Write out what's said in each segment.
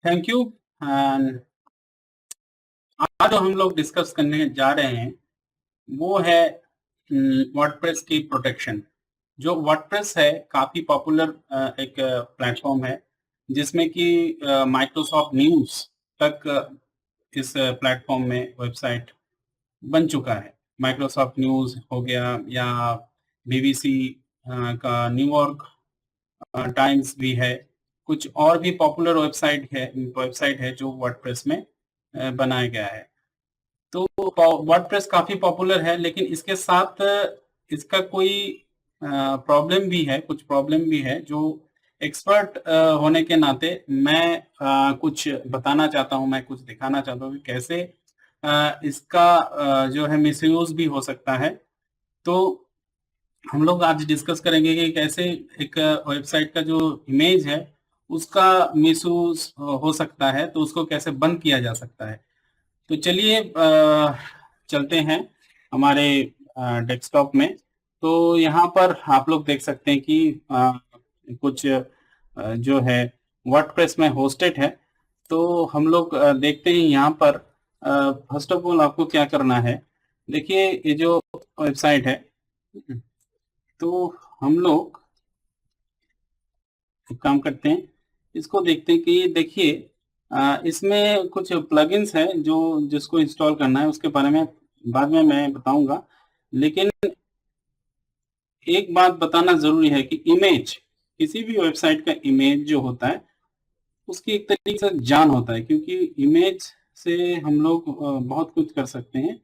Thank you. And आज जो हम लोग डिस्कस करने जा रहे हैं वो है वर्डप्रेस की प्रोटेक्शन। जो वर्डप्रेस है काफ़ी पॉपुलर एक प्लेटफॉर्म है जिसमें कि माइक्रोसॉफ्ट न्यूज़ तक इस प्लेटफॉर्म में वेबसाइट बन चुका है। माइक्रोसॉफ्ट न्यूज़ हो गया या बीबीसी का न्यूयॉर्क टाइम्स भी है। कुछ और भी पॉपुलर वेबसाइट है जो वर्डप्रेस में बनाया गया है। तो वर्डप्रेस काफ़ी पॉपुलर है, लेकिन इसके साथ इसका कोई प्रॉब्लम भी है, कुछ प्रॉब्लम भी है जो एक्सपर्ट होने के नाते मैं कुछ बताना चाहता हूँ, मैं कुछ दिखाना चाहता हूँ कि कैसे इसका जो है मिसयूज़ भी हो सकता है। तो हम लोग आज डिस्कस करेंगे कि कैसे एक वेबसाइट का जो इमेज है उसका मिसयूज़ हो सकता है, तो उसको कैसे बंद किया जा सकता है। तो चलिए चलते हैं हमारे डेस्कटॉप में। तो यहाँ पर आप लोग देख सकते हैं कि कुछ जो है वर्डप्रेस में होस्टेड है। तो हम लोग देखते हैं यहाँ पर फर्स्ट ऑफ ऑल आपको क्या करना है। देखिए ये जो वेबसाइट है, तो हम लोग एक काम करते हैं, इसको देखते हैं कि देखिए इसमें कुछ प्लगइन्स हैं जो जिसको इंस्टॉल करना है, उसके बारे में बाद में मैं बताऊंगा। लेकिन एक बात बताना ज़रूरी है कि इमेज, किसी भी वेबसाइट का इमेज जो होता है उसकी एक तरीके से जान होता है, क्योंकि इमेज से हम लोग बहुत कुछ कर सकते हैं।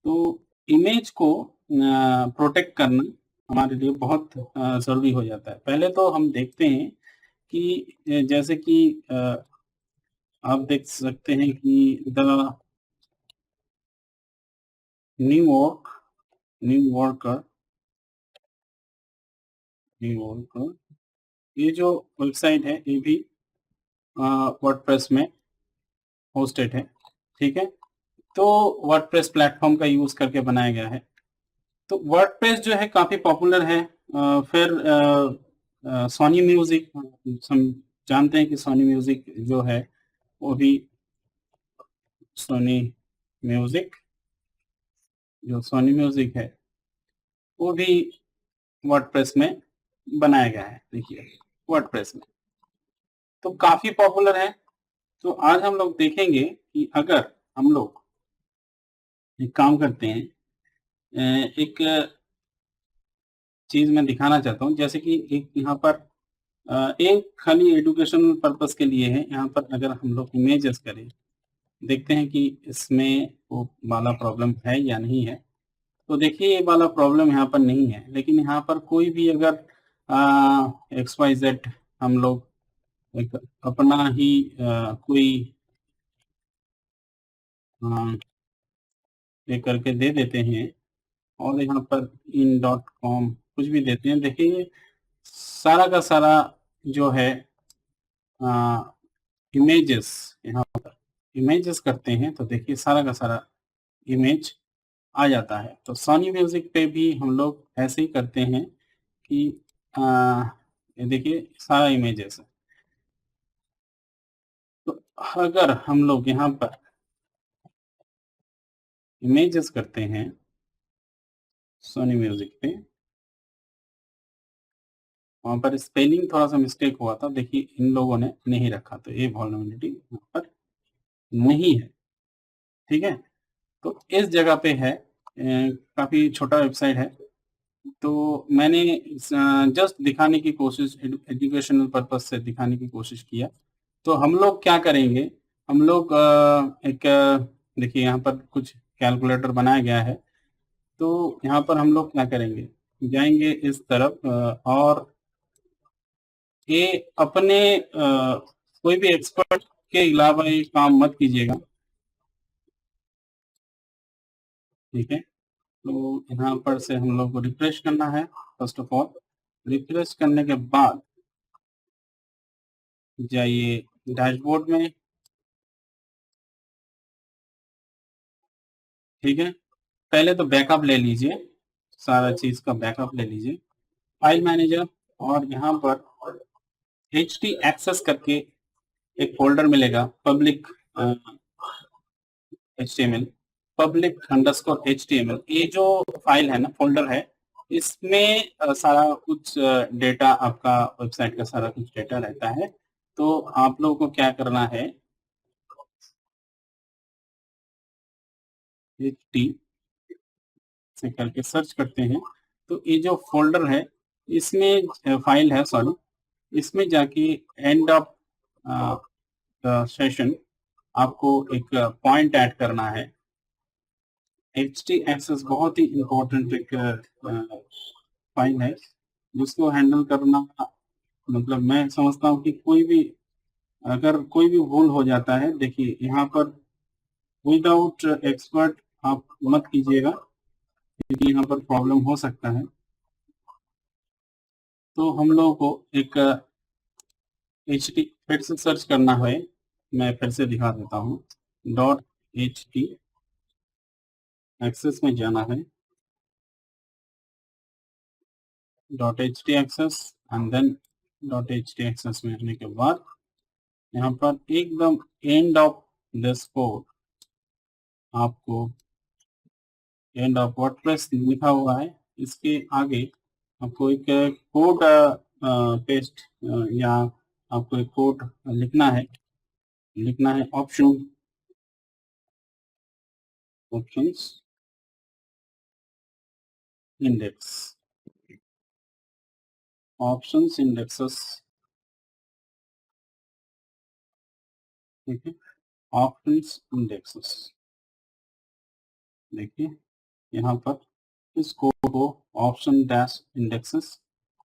तो इमेज को प्रोटेक्ट करना हमारे लिए बहुत ज़रूरी हो जाता है। पहले तो हम देखते हैं कि जैसे कि आप देख सकते हैं कि द न्यूयॉर्क न्यूयॉर्कर न्यूयॉर्कर ये जो वेबसाइट है ये भी वर्डप्रेस में होस्टेड है। ठीक है, तो वर्डप्रेस प्लेटफॉर्म का यूज करके बनाया गया है। तो वर्डप्रेस जो है काफी पॉपुलर है। फिर सोनी म्यूजिक, हम जानते हैं कि सोनी म्यूजिक जो है वो भी सोनी म्यूजिक जो सोनी म्यूजिक है वो भी वर्डप्रेस में बनाया गया है। देखिए वर्डप्रेस में तो काफी पॉपुलर है। तो आज हम लोग देखेंगे कि अगर हम लोग एक काम करते हैं, एक चीज मैं दिखाना चाहता हूँ, जैसे कि एक यहाँ पर एक खाली एजुकेशनल पर्पस के लिए है। यहाँ पर अगर हम लोग इमेजेस करें, देखते हैं कि इसमें वो वाला प्रॉब्लम है या नहीं है। तो देखिए ये वाला प्रॉब्लम यहाँ पर नहीं है, लेकिन यहाँ पर कोई भी अगर एक्स वाई जेड हम लोग एक अपना ही कोई ये करके दे देते हैं और यहाँ पर इन डॉट कॉम कुछ भी देते हैं, देखिए ये सारा का सारा जो है इमेजेस, यहाँ पर इमेजेस करते हैं तो देखिए सारा का सारा इमेज आ जाता है। तो सोनी म्यूजिक पे भी हम लोग ऐसे ही करते हैं कि आ, ये देखिए सारा इमेजेस है। तो अगर हम लोग यहाँ पर इमेजेस करते हैं सोनी म्यूजिक पे, वहां पर स्पेलिंग थोड़ा सा मिस्टेक हुआ था, देखिए इन लोगों ने नहीं रखा, तो ये वल्नरेबिलिटी यहाँ पर नहीं है। ठीक है, तो इस जगह पे है, काफी छोटा वेबसाइट है। तो मैंने जस्ट दिखाने की कोशिश, एजुकेशनल पर्पस से दिखाने की कोशिश किया। तो हम लोग क्या करेंगे, हम लोग एक देखिए यहाँ पर कुछ कैलकुलेटर बनाया गया है। तो यहाँ पर हम लोग क्या करेंगे, जाएंगे इस तरफ और ये अपने कोई भी एक्सपर्ट के अलावा ये काम मत कीजिएगा। ठीक है, तो यहाँ पर से हम लोग को रिफ्रेश करना है। फर्स्ट ऑफ ऑल रिफ्रेश करने के बाद जाइए डैशबोर्ड में। ठीक है, पहले तो बैकअप ले लीजिए, सारा चीज का बैकअप ले लीजिए, फाइल मैनेजर, और यहाँ पर एच टी एक्सेस करके एक फोल्डर मिलेगा public HTML, public underscore HTML। ये जो फाइल है ना, फोल्डर है, इसमें सारा कुछ डेटा, आपका वेबसाइट का सारा कुछ डेटा रहता है। तो आप लोगों को क्या करना है, HT से करके सर्च करते हैं, तो ये जो फोल्डर है, इसमें फाइल है, सॉरी, इसमें जाके एंड ऑफ सेशन आपको एक पॉइंट ऐड करना है। HT एक्सेस बहुत ही इम्पोर्टेंट एक फाइल है, जिसको हैंडल करना, मतलब मैं समझता हूँ कि कोई भी, अगर कोई भी भूल हो जाता है, देखिए यहाँ पर विदाउट एक्सपर्ट आप मत कीजिएगा, क्योंकि यहाँ पर प्रॉब्लम हो सकता है। तो हम लोगों को एक HT फिर से सर्च करना है, मैं फिर से दिखा देता हूँ। .HT एक्सेस में जाना है, .HT access and then .HT access में आने के बाद यहाँ पर एकदम एंड ऑफ दिस कोड, आपको एंड ऑफ वर्डप्रेस लिखा हुआ है, इसके आगे आपको एक कोड पेस्ट या आपको एक कोड लिखना है ऑप्शंस इंडेक्स, ऑप्शंस इंडेक्सेस, ठीक है, ऑप्शंस इंडेक्सेस। देखिए यहाँ पर इस कोड को, ऑप्शन डैश इंडेक्सेस,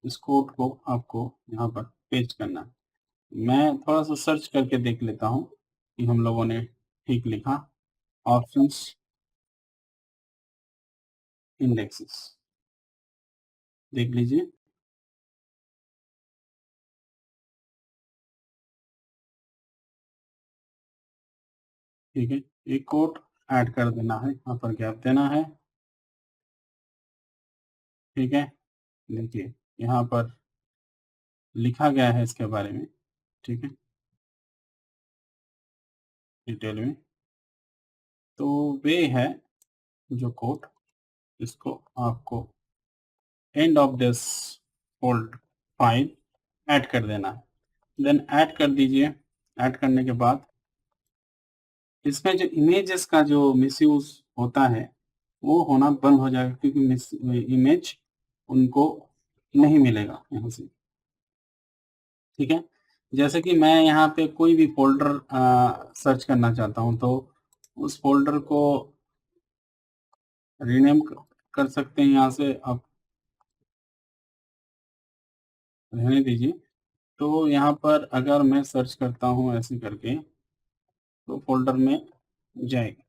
इस कोड को आपको यहाँ पर पेस्ट करना है। मैं थोड़ा सा सर्च करके देख लेता हूँ कि हम लोगों ने ठीक लिखा, ऑप्शंस इंडेक्सेस, देख लीजिए। ठीक है, एक कोड ऐड कर देना है, यहाँ पर गैप देना है, ठीक है। देखिए यहाँ पर लिखा गया है इसके बारे में, ठीक है, डिटेल में। तो वे है जो कोड, इसको आपको end of this fold file add कर देना है, देन ऐड कर दीजिए। ऐड करने के बाद इसमें जो इमेजेस का जो मिसयूज होता है, वो होना बंद हो जाएगा, क्योंकि इमेज उनको नहीं मिलेगा यहाँ से, ठीक है। जैसे कि मैं यहाँ पे कोई भी फोल्डर सर्च करना चाहता हूँ, तो उस फोल्डर को रीनेम कर सकते हैं, यहाँ से आप रहने दीजिए। तो यहाँ पर अगर मैं सर्च करता हूँ ऐसे करके, तो फोल्डर में जाएगा,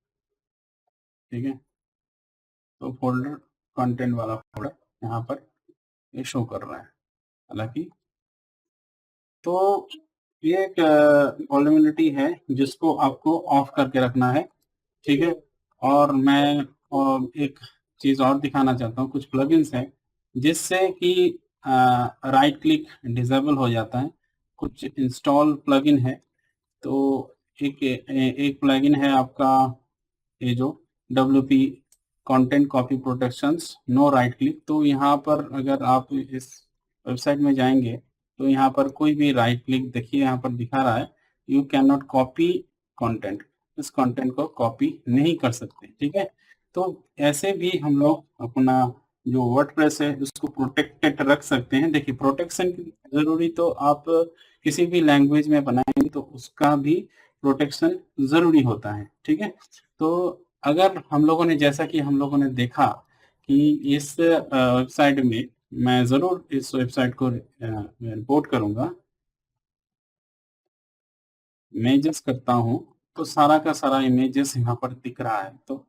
ठीक है। तो फोल्डर, कंटेंट वाला फोल्डर यहाँ पर ये शो कर रहा है, हालांकि। तो ये एक वल्नरेबिलिटी है, जिसको आपको ऑफ करके रखना है, ठीक है। और मैं एक चीज और दिखाना चाहता हूँ, कुछ प्लगइन्स हैं जिससे कि राइट क्लिक डिसेबल हो जाता है, कुछ इंस्टॉल प्लगइन है। तो एक प्लगइन है आपका, ये जो WP content copy protections no right click. तो यहाँ पर अगर आप इस वेबसाइट में जाएंगे, तो यहाँ पर कोई भी राइट क्लिक, देखिए यहाँ पर दिखा रहा है you can not copy content, इस कंटेंट को कॉपी नहीं कर सकते, ठीक है। तो ऐसे भी हम लोग अपना जो वर्डप्रेस है उसको प्रोटेक्टेड रख सकते हैं। देखिए प्रोटेक्शन की जरूरी, तो आप किसी भी लैंग्वेज में बनाएंगे तो उसका भी प्रोटेक्शन जरूरी होता है, ठीक है। तो अगर हम लोगों ने, जैसा कि हम लोगों ने देखा कि इस वेबसाइट में, मैं ज़रूर इस वेबसाइट को रिपोर्ट करूंगा, इमेजेस करता हूं, तो सारा का सारा इमेजेस यहाँ पर दिख रहा है। तो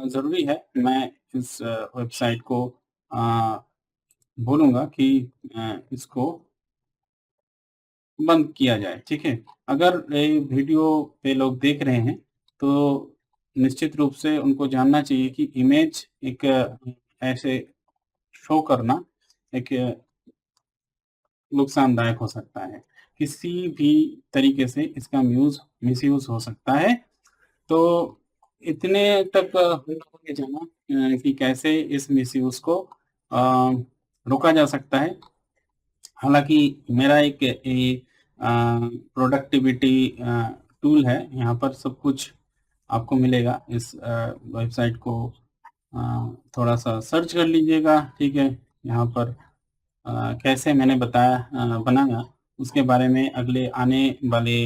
ज़रूरी है मैं इस वेबसाइट को बोलूँगा कि इसको बंद किया जाए, ठीक है। अगर ये वीडियो पे लोग देख रहे हैं, तो निश्चित रूप से उनको जानना चाहिए कि इमेज एक ऐसे शो करना एक नुकसानदायक हो सकता है। किसी भी तरीके से इसका मिसयूज हो सकता है। तो इतने तक होके जाना कि कैसे इस मिसयूज को रोका जा सकता है। हालांकि मेरा एक प्रोडक्टिविटी टूल है, यहाँ पर सब कुछ आपको मिलेगा। इस वेबसाइट को थोड़ा सा सर्च कर लीजिएगा, ठीक है। यहाँ पर कैसे मैंने बताया बनाया उसके बारे में अगले आने वाले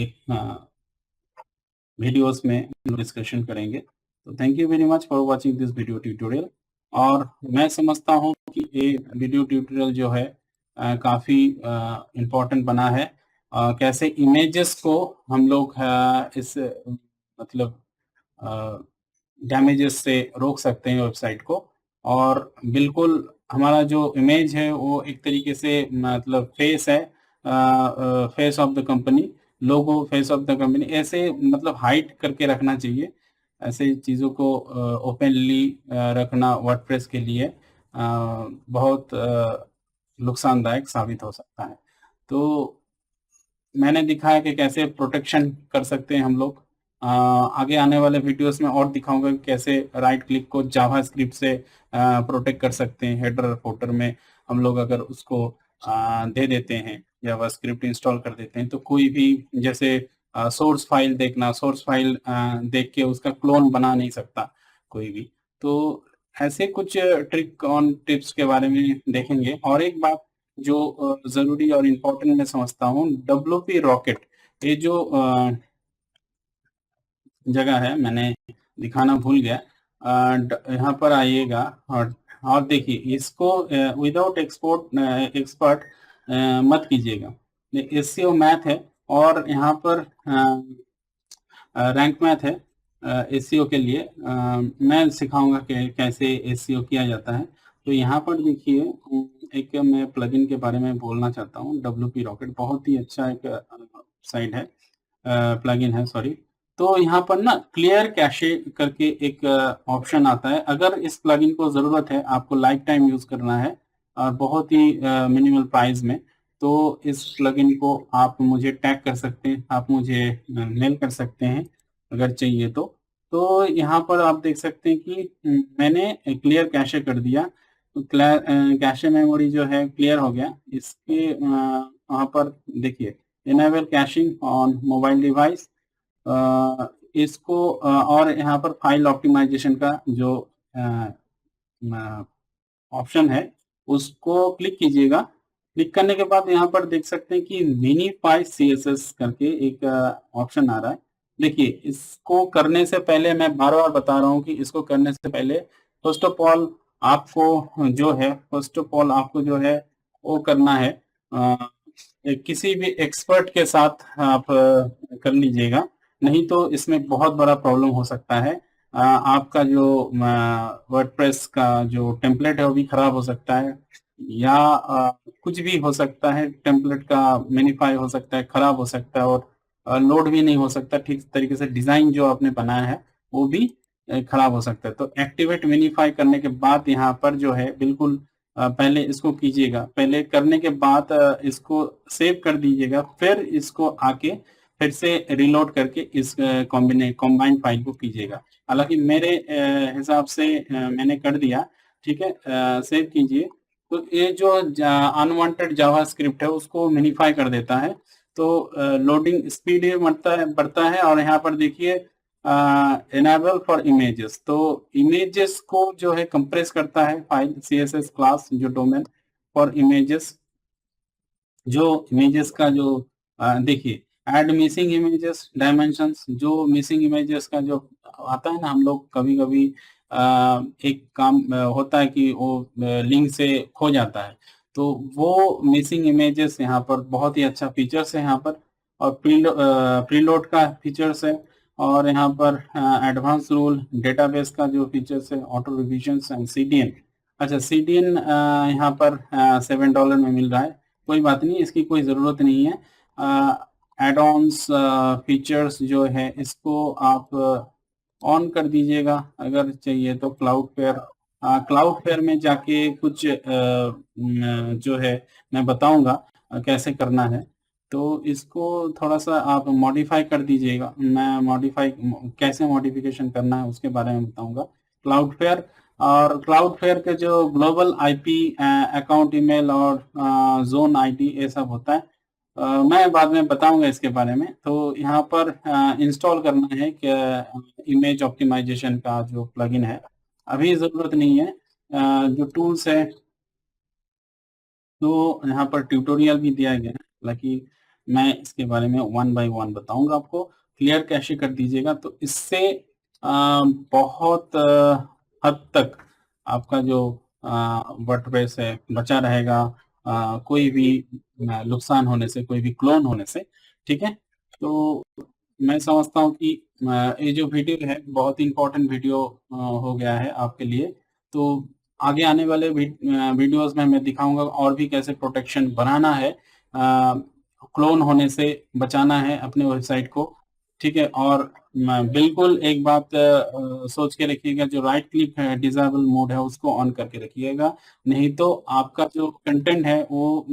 वीडियोस में डिस्कशन करेंगे। तो thank you very much for watching this video tutorial. और मैं समझता हूँ कि ये वीडियो ट्यूटोरियल जो है काफ़ी इम्पोर्टेंट बना है। कैसे इमेजेस को हम लोग इस मतलब डैमेजेस से रोक सकते हैं वेबसाइट को। और बिल्कुल हमारा जो इमेज है वो एक तरीके से मतलब फेस है, face of the company, logo face of the company, ऐसे मतलब हाइड करके रखना चाहिए। ऐसे चीज़ों को ओपनली रखना वर्डप्रेस के लिए बहुत नुकसानदायक साबित हो सकता है। तो मैंने दिखाया कि कैसे प्रोटेक्शन कर सकते हैं हम लोग। आगे आने वाले वीडियोस में और दिखाऊंगा कि कैसे राइट क्लिक को जावास्क्रिप्ट से प्रोटेक्ट कर सकते हैं। हेडर फोल्डर में हम लोग अगर उसको दे देते हैं, जावास्क्रिप्ट इंस्टॉल कर देते हैं, तो कोई भी जैसे सोर्स फाइल देखना, सोर्स फाइल देख के उसका क्लोन बना नहीं सकता कोई भी। तो ऐसे कुछ ट्रिक ऑन टिप्स के बारे में देखेंगे। और एक बात जो जरूरी और इम्पोर्टेंट मैं समझता हूँ, WP रॉकेट, ये जो जगह है मैंने दिखाना भूल गया। यहाँ पर आइएगा और देखिए इसको विदाउट एक्सपर्ट मत कीजिएगा। ये एसईओ मैथ है और यहाँ पर रैंक मैथ है एसईओ के लिए। मैं सिखाऊंगा कि कैसे एसईओ किया जाता है। तो यहाँ पर देखिए एक मैं प्लगइन के बारे में बोलना चाहता हूँ। WP रॉकेट बहुत ही अच्छा एक साइट है, प्लगइन है, सॉरी। तो यहाँ पर ना क्लियर कैशे करके एक ऑप्शन आता है। अगर इस प्लगइन को ज़रूरत है, आपको लाइफ टाइम यूज़ करना है और बहुत ही मिनिमल प्राइस में, तो इस प्लगइन को आप मुझे टैग कर सकते हैं, आप मुझे मेल कर सकते हैं अगर चाहिए तो। तो यहाँ पर आप देख सकते हैं कि मैंने क्लियर कैशे कर दिया। तो कैशे मेमोरी जो है क्लियर हो गया। इसके वहाँ पर देखिए enable caching on mobile device, इसको और यहाँ पर फाइल ऑप्टिमाइजेशन का जो ऑप्शन है उसको क्लिक कीजिएगा। क्लिक करने के बाद यहाँ पर देख सकते हैं कि मिनीफाई CSS करके एक ऑप्शन आ रहा है। देखिए इसको करने से पहले मैं बार बार बता रहा हूँ कि इसको करने से पहले फर्स्ट ऑफ ऑल आपको जो है वो करना है, किसी भी एक्सपर्ट के साथ आप कर लीजिएगा। नहीं तो इसमें बहुत बड़ा प्रॉब्लम हो सकता है। आपका जो वर्डप्रेस का जो टेम्पलेट है वो भी खराब हो सकता है, या कुछ भी हो सकता है। टेम्पलेट का मिनीफाई हो सकता है, खराब हो सकता है, और लोड भी नहीं हो सकता ठीक तरीके से। डिजाइन जो आपने बनाया है वो भी खराब हो सकता है। तो एक्टिवेट मिनीफाई करने के बाद यहाँ पर जो है बिल्कुल पहले इसको कीजिएगा। पहले करने के बाद इसको सेव कर दीजिएगा, फिर इसको आके फिर से रिलोड करके इस कॉम्बाइंड फाइल को कीजिएगा। हालांकि मेरे हिसाब से मैंने कर दिया, ठीक है। सेव कीजिए। तो ये जो अनवांटेड जावास्क्रिप्ट है उसको मिनीफाई कर देता है। तो लोडिंग स्पीड बढ़ता है। और यहाँ पर देखिए इनेबल फॉर इमेजेस, तो इमेजेस को जो है कंप्रेस करता है फाइल CSS क्लास जो डोमेन फॉर इमेजेस, जो इमेजेस का जो देखिए ऐड मिसिंग इमेजेस डायमेंशंस, जो मिसिंग इमेजेस का जो आता है ना, हम लोग कभी कभी एक काम होता है कि वो लिंक से खो जाता है। तो वो मिसिंग इमेजेस यहाँ पर बहुत ही अच्छा फीचर्स है यहाँ पर। और प्रीलोड का फीचर्स है। और यहाँ पर एडवांस रूल डेटाबेस का जो फीचर्स है, ऑटो रिविजन एंड CDN। अच्छा CDN यहाँ पर $7 में मिल रहा है। कोई बात नहीं, इसकी कोई ज़रूरत नहीं है। एड ऑन्स फीचर्स जो है इसको आप ऑन कर दीजिएगा अगर चाहिए तो। क्लाउड फेयर में जाके कुछ जो है मैं बताऊंगा कैसे करना है। तो इसको थोड़ा सा आप मॉडिफाई कर दीजिएगा। मैं मॉडिफाई कैसे मॉडिफिकेशन करना है उसके बारे में बताऊंगा। क्लाउडफ्लेयर और क्लाउडफ्लेयर के जो ग्लोबल आईपी, अकाउंट ईमेल और जोन आईडी ये सब होता है, मैं बाद में बताऊंगा इसके बारे में। तो यहाँ पर इंस्टॉल करना है कि इमेज ऑप्टिमाइजेशन का जो प्लगइन है, अभी ज़रूरत नहीं है। जो टूल्स है तो यहाँ पर ट्यूटोरियल भी दिया गया है, हालांकि मैं इसके बारे में वन बाय वन बताऊंगा आपको। क्लियर कैसे कर दीजिएगा तो इससे बहुत हद तक आपका जो वर्डप्रेस है बचा रहेगा, कोई भी नुकसान होने से, कोई भी क्लोन होने से। ठीक है, तो मैं समझता हूँ कि ये जो वीडियो है बहुत इंपॉर्टेंट वीडियो हो गया है आपके लिए। तो आगे आने वाले वीडियोस में मैं दिखाऊंगा और भी कैसे प्रोटेक्शन बनाना है, क्लोन होने से बचाना है अपने वेबसाइट को। ठीक है, और बिल्कुल एक बात सोच के रखिएगा, जो राइट क्लिक है डिसेबल मोड है उसको ऑन करके रखिएगा, नहीं तो आपका जो कंटेंट है वो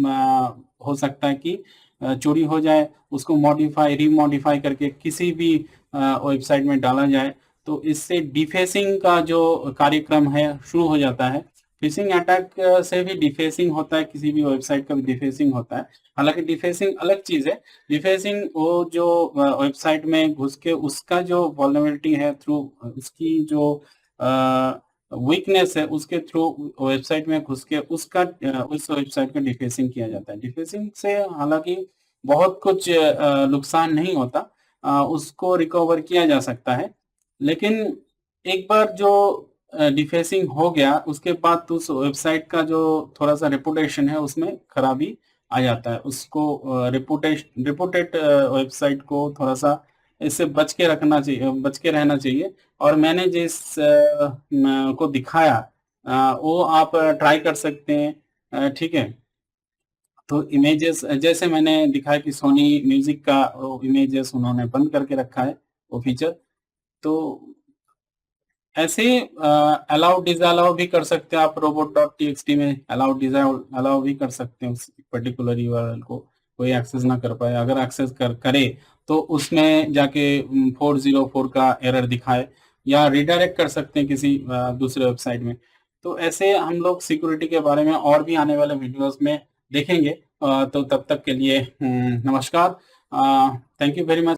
हो सकता है कि चोरी हो जाए, उसको मॉडिफाई रीमॉडिफाई करके किसी भी वेबसाइट में डाला जाए, तो इससे डिफेसिंग का जो कार्यक्रम है शुरू हो जाता है। फिशिंग अटैक से भी डिफेसिंग होता है, किसी भी वेबसाइट का भी डिफेसिंग होता है। हालांकि डिफेसिंग अलग चीज है। डिफेसिंग वो जो वेबसाइट में घुस के उसका जो वल्नरेबिलिटी है थ्रू उसकी जो वीकनेस है उसके थ्रू वेबसाइट में घुस के उसका उस वेबसाइट का डिफेसिंग किया जाता है। डिफेसिंग से हालांकि बहुत कुछ नुकसान नहीं होता, उसको रिकवर किया जा सकता है। लेकिन एक बार जो डिफेसिंग हो गया उसके बाद तो उस वेबसाइट का जो थोड़ा सा रेपुटेशन है उसमें खराबी आ जाता है। उसको रिपोर्टेड वेबसाइट को थोड़ा सा इससे बच के रखना चाहिए, बच के रहना चाहिए। और मैंने जिस को दिखाया वो आप ट्राई कर सकते हैं। ठीक है, तो इमेजेस जैसे मैंने दिखाया कि सोनी म्यूजिक का वो इमेजेस उन्होंने बंद करके रखा है वो फीचर। तो ऐसे अलाउ डिसअलाउ भी कर सकते हैं आप, robot.txt में अलाउ डिसअलाउ भी कर सकते हैं उस पर्टिकुलर यूआरएल को कोई एक्सेस ना कर पाए। अगर एक्सेस करे तो उसमें जाके 404 का एरर दिखाए, या रिडायरेक्ट कर सकते हैं किसी दूसरे वेबसाइट में। तो ऐसे हम लोग सिक्योरिटी के बारे में और भी आने वाले वीडियोस में देखेंगे। तो तब तक के लिए नमस्कार। Thank you very much.